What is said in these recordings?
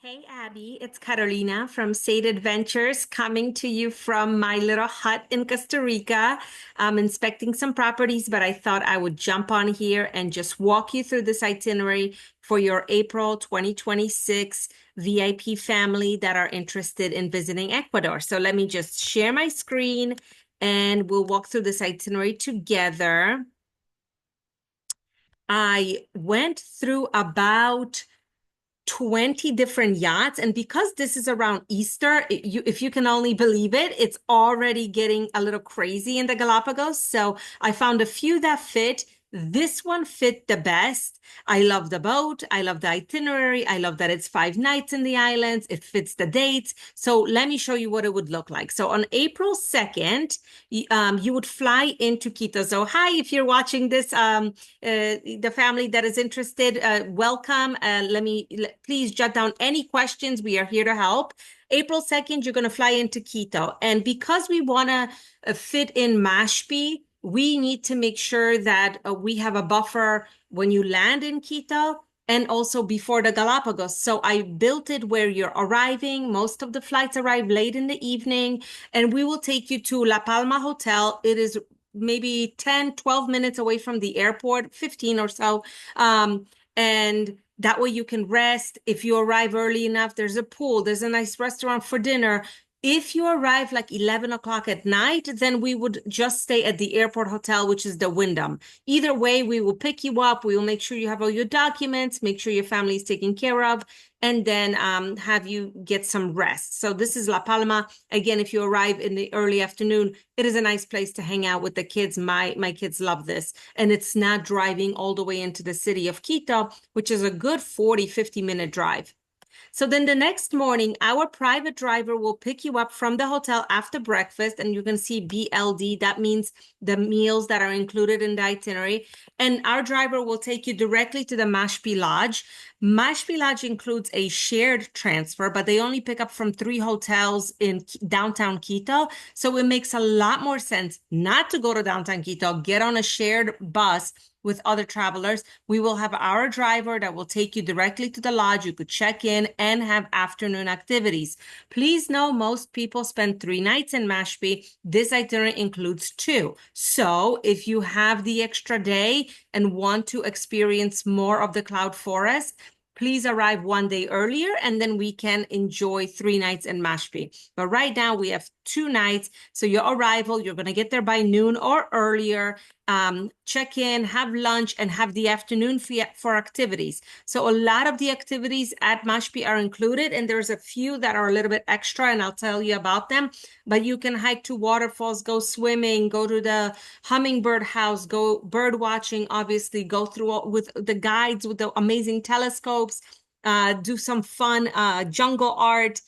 Hey Abby, it's Carolina from Sade Adventures coming to you from my little hut in Costa Rica. I'm inspecting some properties, but I thought I would jump on here and just walk you through this itinerary for your April 2026 VIP family that are interested in visiting Ecuador. So let me just share my screen and we'll walk through this itinerary together. I went through about 20 different yachts. And because this is around Easter, if you can only believe it, it's already getting a little crazy in the Galapagos. So I found a few that fit. This one fit the best. I love the boat. I love the itinerary. I love that it's 5 nights in the islands. It fits the dates. So let me show you what it would look like. So on April 2nd, you would fly into Quito. So hi, if you're watching this, the family that is interested, welcome. Please jot down any questions. We are here to help. April 2nd, you're going to fly into Quito. And because we want to fit in Mashpi, we need to make sure that we have a buffer when you land in Quito and also before the Galapagos. So I built it where you're arriving. Most of the flights arrive late in the evening, and we will take you to La Palma Hotel. It is maybe 10, 12 minutes away from the airport, 15 or so. And that way you can rest. If you arrive early enough, there's a pool, there's a nice restaurant for dinner. If you arrive like 11 o'clock at night, then we would just stay at the airport hotel, which is the Wyndham. Either way, we will pick you up. We will make sure you have all your documents, make sure your family is taken care of, and then have you get some rest. So this is La Palma. Again, if you arrive in the early afternoon, it is a nice place to hang out with the kids. My kids love this. And it's not driving all the way into the city of Quito, which is a good 40, 50-minute drive. So then the next morning, our private driver will pick you up from the hotel after breakfast, and you can see BLD. That means the meals that are included in the itinerary. And our driver will take you directly to the Mashpi Lodge. Mashpi Lodge includes a shared transfer, but they only pick up from 3 hotels in downtown Quito. So it makes a lot more sense not to go to downtown Quito, get on a shared bus with other travelers. We will have our driver that will take you directly to the lodge. You could check in and have afternoon activities. Please know most people spend 3 nights in Mashpi. This itinerary includes 2. So if you have the extra day and want to experience more of the cloud forest, please arrive 1 day earlier, and then we can enjoy 3 nights in Mashpi. But right now we have 2 nights. So your arrival, you're going to get there by noon or earlier, check in, have lunch, and have the afternoon for activities. So a lot of the activities at Mashpi are included, and there's a few that are a little bit extra, and I'll tell you about them. But you can hike to waterfalls, go swimming, go to the hummingbird house, go bird watching, obviously, go through with the guides with the amazing telescopes, do some fun jungle art.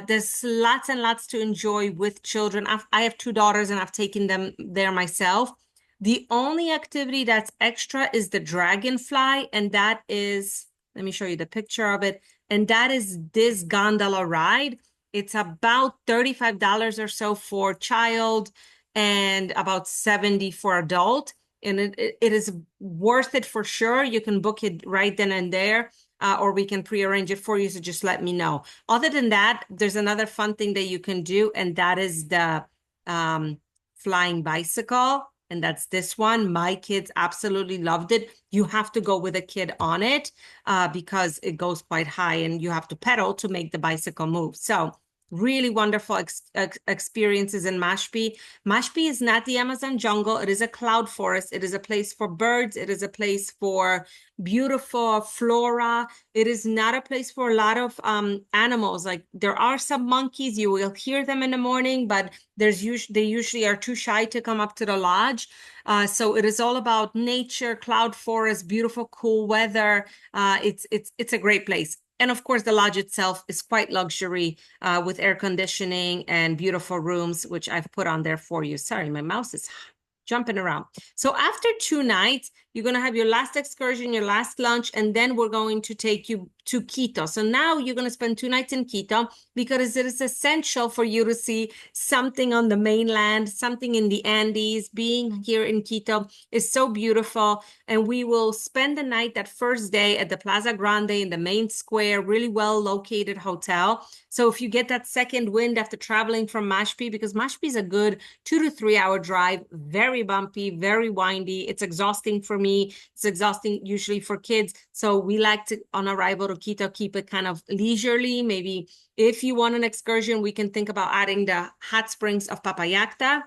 There's lots and lots to enjoy with children. I have 2 daughters, and I've taken them there myself. The only activity that's extra is the dragonfly, and that is, let me show you the picture of it, and that is this gondola ride. It's about $35 or so for child and about 70 for adult, and it is worth it for sure. You can book it right then and there, or we can prearrange it for you, so just let me know. Other than that, there's another fun thing that you can do, and that is the flying bicycle. And that's this one. My kids absolutely loved it. You have to go with a kid on it because it goes quite high and you have to pedal to make the bicycle move. So really wonderful experiences in Mashpi. Mashpi is not the Amazon jungle. It is a cloud forest. It is a place for birds. It is a place for beautiful flora. It is not a place for a lot of animals. Like there are some monkeys. You will hear them in the morning, but they usually are too shy to come up to the lodge. So it is all about nature, cloud forest, beautiful, cool weather. It's a great place. And of course, the lodge itself is quite luxury with air conditioning and beautiful rooms, which I've put on there for you. Sorry, my mouse is jumping around. So after 2 nights, You're going to have your last excursion, your last lunch, and then we're going to take you to Quito. So now you're going to spend 2 nights in Quito because it is essential for you to see something on the mainland, something in the Andes. Being here in Quito is so beautiful. And we will spend the night that first day at the Plaza Grande in the main square, really well located hotel. So if you get that second wind after traveling from Mashpi, because Mashpi is a good 2 to 3 hour drive, very bumpy, very windy. It's exhausting for me. It's exhausting usually for kids. So we like to, on arrival to Quito, keep it kind of leisurely. Maybe if you want an excursion, we can think about adding the hot springs of Papayacta.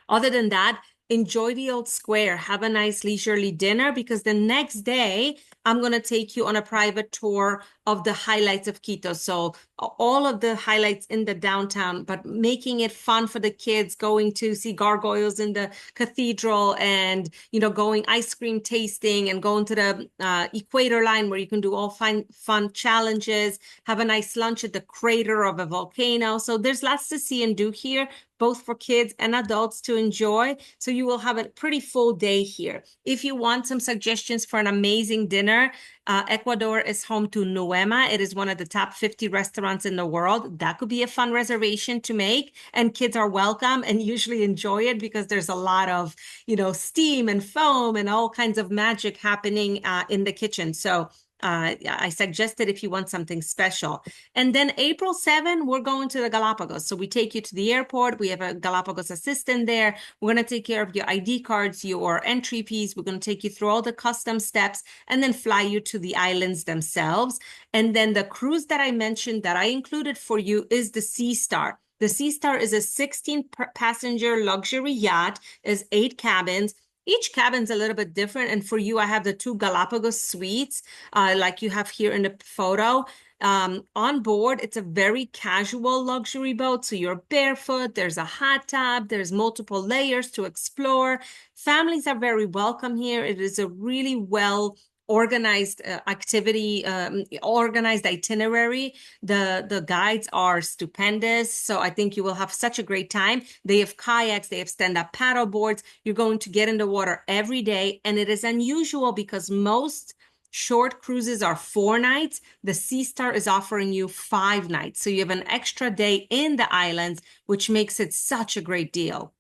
Other than that, enjoy the old square, have a nice leisurely dinner, because the next day I'm going to take you on a private tour of the highlights of Quito. So all of the highlights in the downtown, but making it fun for the kids, going to see gargoyles in the cathedral and, going ice cream tasting and going to the equator line where you can do all fun challenges, have a nice lunch at the crater of a volcano. So there's lots to see and do here, both for kids and adults to enjoy. So you will have a pretty full day here. If you want some suggestions for an amazing dinner, Ecuador is home to Nuema. It is one of the top 50 restaurants in the world. That could be a fun reservation to make, and kids are welcome and usually enjoy it because there's a lot of, steam and foam and all kinds of magic happening in the kitchen. So I suggest it if you want something special. And then April 7, we're going to the Galapagos. So we take you to the airport. We have a Galapagos assistant there. We're going to take care of your ID cards, your entry fees. We're going to take you through all the custom steps and then fly you to the islands themselves. And then the cruise that I mentioned that I included for you is the Sea Star. The Sea Star is a 16-passenger luxury yacht, is 8 cabins. Each cabin's a little bit different. And for you, I have the 2 Galapagos suites, like you have here in the photo. On board, it's a very casual luxury boat. So you're barefoot, there's a hot tub, there's multiple layers to explore. Families are very welcome here. It is a really well organized activity, organized itinerary. The guides are stupendous. So I think you will have such a great time. They have kayaks, they have stand-up paddle boards. You're going to get in the water every day. And it is unusual because most short cruises are 4 nights. The Sea Star is offering you 5 nights. So you have an extra day in the islands, which makes it such a great deal.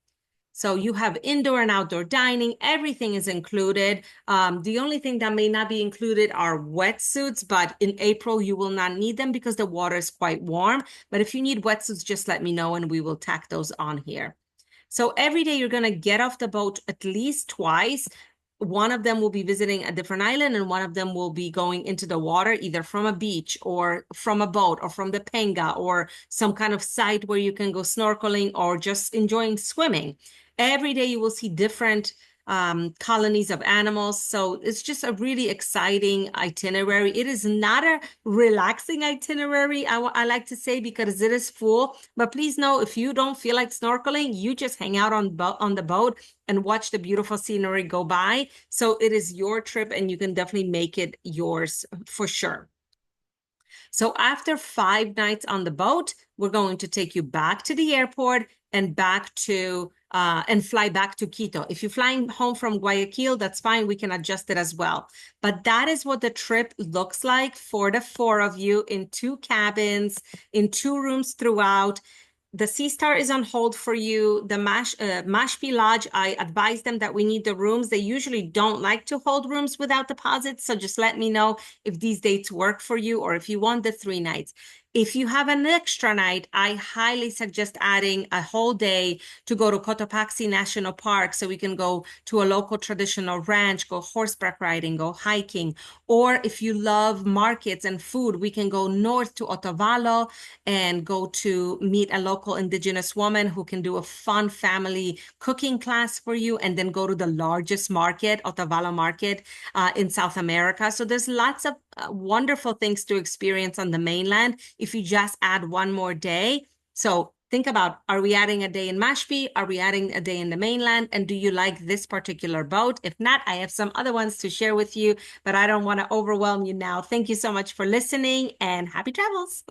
So you have indoor and outdoor dining. Everything is included. The only thing that may not be included are wetsuits, but in April, you will not need them because the water is quite warm. But if you need wetsuits, just let me know and we will tack those on here. So every day you're going to get off the boat at least twice. One of them will be visiting a different island and one of them will be going into the water, either from a beach or from a boat or from the Penga or some kind of site where you can go snorkeling or just enjoying swimming. Every day you will see different colonies of animals. So it's just a really exciting itinerary. It is not a relaxing itinerary, I like to say, because it is full. But please know, if you don't feel like snorkeling, you just hang out on the boat and watch the beautiful scenery go by. So it is your trip and you can definitely make it yours for sure. So after 5 nights on the boat, we're going to take you back to the airport and back to and fly back to Quito. If you're flying home from Guayaquil, that's fine. We can adjust it as well. But that is what the trip looks like for the 4 of you in 2 cabins, in 2 rooms throughout. The Sea Star is on hold for you. The Mashpi Lodge, I advise them that we need the rooms. They usually don't like to hold rooms without deposits. So just let me know if these dates work for you or if you want the 3 nights. If you have an extra night, I highly suggest adding a whole day to go to Cotopaxi National Park so we can go to a local traditional ranch, go horseback riding, go hiking. Or if you love markets and food, we can go north to Otavalo and go to meet a local indigenous woman who can do a fun family cooking class for you and then go to the largest market, Otavalo Market, in South America. So there's lots of wonderful things to experience on the mainland if you just add one more day. So think about, are we adding a day in Mashpi? Are we adding a day in the mainland? And do you like this particular boat? If not, I have some other ones to share with you, but I don't want to overwhelm you now. Thank you so much for listening and happy travels.